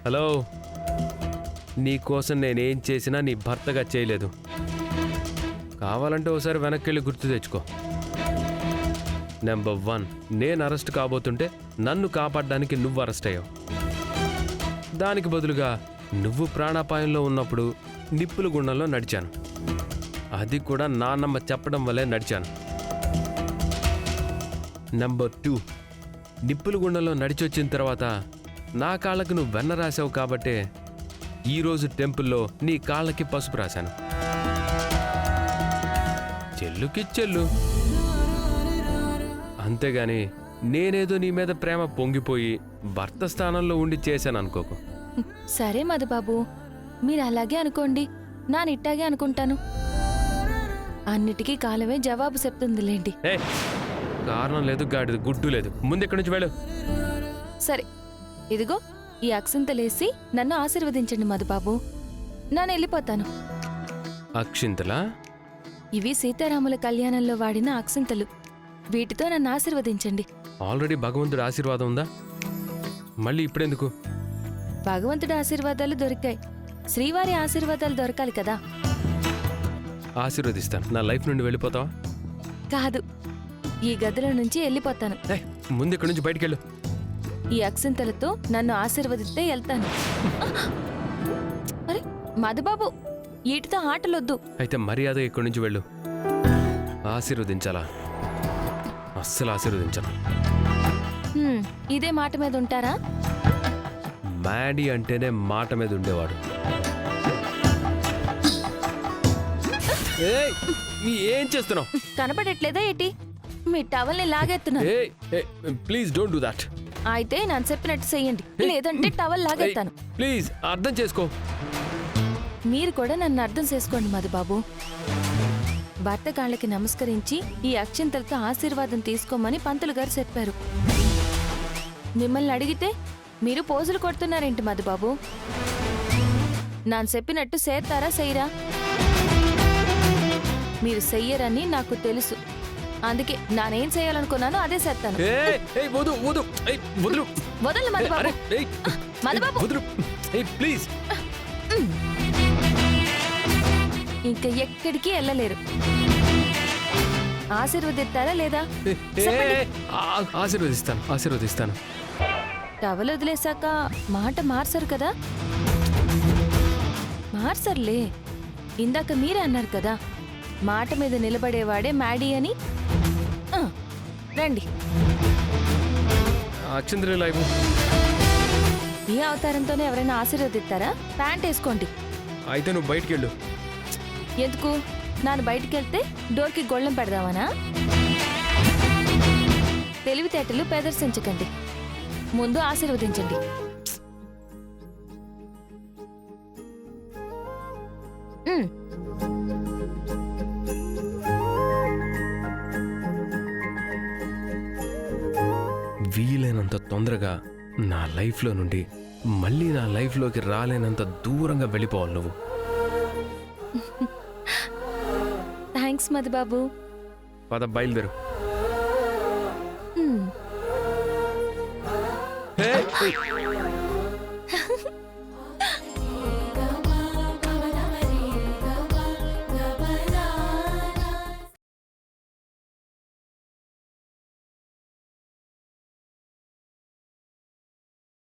Hello, నీకోసం నేనేం చేసినా నీ భర్తగా చేయలేదు. కావాలంటే ఒకసారి వెనక్కి వెళ్ళి గుర్తు తెచ్చుకో. నెంబర్ 1, నేను అరెస్ట్ కాబోతుంటే నన్ను కాపాడడానికి నువ్వు అరెస్ట్ అయ్యావు. దానికి బదులుగా నువ్వు ప్రాణాపాయంలో ఉన్నప్పుడు నిప్పుల గుండంలో నడిచాను. అది కూడా నాన్నమ్మ చెప్పడం వల్లే నడిచాను. నెంబర్ 2, నిప్పుల గుండంలో నడిచొచ్చిన తర్వాత నా కాళ్ళకు నువ్వు వెన్న రాసావు కాబట్టే ఈరోజు టెంపుల్లో నీ కాళ్ళకి పసుపు రాశాను. చెల్లుకి చెల్లు. అంతేగాని నేనేదో నీ మీద ప్రేమ పొంగిపోయి భర్త స్థానంలో ఉండి చేశాను అనుకోకు. సరే మధుబాబు, మీరు అలాగే అనుకోండి, నానిట్టాగే అనుకుంటాను. అన్నిటికీ కాలమే జవాబు చెప్తుందిలేండి. కారణం లేదు, గాడిది గుడ్డు లేదు. ముందు ఇక్కడి నుంచి వెళ్ళు. సరే, ఇదిగో ఈ అక్షింతలేసి నన్ను ఆశీర్వదించండి మధుబాబు. నేను వెళ్ళిపోతాను. అక్షింతలా? ఇవి సీతారాముల కళ్యాణంలో వాడిన అక్షింతలు. వీటితో నన్ను ఆశీర్వదించండి. ఆల్రెడీ భగవంతుడి ఆశీర్వాదం ఉందా? మళ్ళీ ఇప్పుడెందుకు? భగవంతుడి ఆశీర్వాదాలు దొరికాయి, శ్రీవారి ఆశీర్వాదాలు దొరకాలి కదా. ఆశీర్వదిస్తాను. నా లైఫ్ నుండి వెళ్ళిపోతావా? కాదు, ఈ గదిలో నుంచి వెళ్ళిపోతాను. ముందు ఇక్కడి నుంచి బయటికి వెళ్ళు. ఈ అక్షింతలతో నన్ను ఆశీర్వదిస్తే వెళ్తాను. అరే మధుబాబు, వీటితో ఆటలొద్దు. అయితే మర్యాద ఇక్కడి నుంచి వెళ్ళు. ఆశీర్వదించాలా? అస్సలు ఆశీర్వదించను. ఇదే మాట మీద ఉంటారా? మ్యాడీ అంటేనే మాట మీద ఉండేవాడు. ఏం చేస్తున్నావు? కనపడట్లేదా ఏంటి? మీ టవల్ని లాగెత్తున్నా. Please don't do that. అయితే నేను చెప్పినట్టు చెయ్యండి, లేదంటే టవల్ లాగెత్తాను. ప్లీజ్ అర్థం చేసుకో. మీరు కూడా నన్ను అర్థం చేసుకోండి మధుబాబు. భర్త కాళ్ళకి నమస్కరించి ఈ అక్షింతలతో ఆశీర్వాదం తీసుకోమని పంతులు గారు చెప్పారు. మిమ్మల్ని అడిగితే మీరు పోజులు కొడుతున్నారేంటి మధుబాబు? నాను చెప్పినట్టు చేస్తారా చెయ్యరా? మీరు చెయ్యరని నాకు తెలుసు, అందుకే నానేం చేయాలనుకున్నానో అదే చేస్తాను. వదలు మధుబాబు. మధుబాబు ప్లీజ్. ఇంకా ఎక్కడికి వెళ్ళలేరు. ఆశీర్వదిస్తారా లేదా? ఆశీర్వదిస్తాను, ఆశీర్వదిస్తాను. టవల్ వదిలేశాక మాట మార్చరు కదా? మార్చర్లే. ఇందాక మీరే అన్నారు కదా, మాట మీద నిలబడేవాడే మ్యాడీ అని. రండి. ఈ అవతారంతోనే ఎవరైనా ఆశీర్వదిస్తారా? ప్యాంట్ వేసుకోండి. అయితే నువ్వు బయటికి వెళ్ళు. ఎందుకు? నాను బయటికి వెళ్తే డోర్కి గొళ్ళెం పెడదామనా? తెలివితేటలు ప్రదర్శించకండి, ముందు ఆశీర్వదించండి. వీలైనంత తొందరగా నా లైఫ్లో నుండి మళ్ళీ నా లైఫ్లోకి రాలేనంత దూరంగా వెళ్ళిపోవాలి నువ్వు. థ్యాంక్స్ మధుబాబు. పద బయలుదేరు.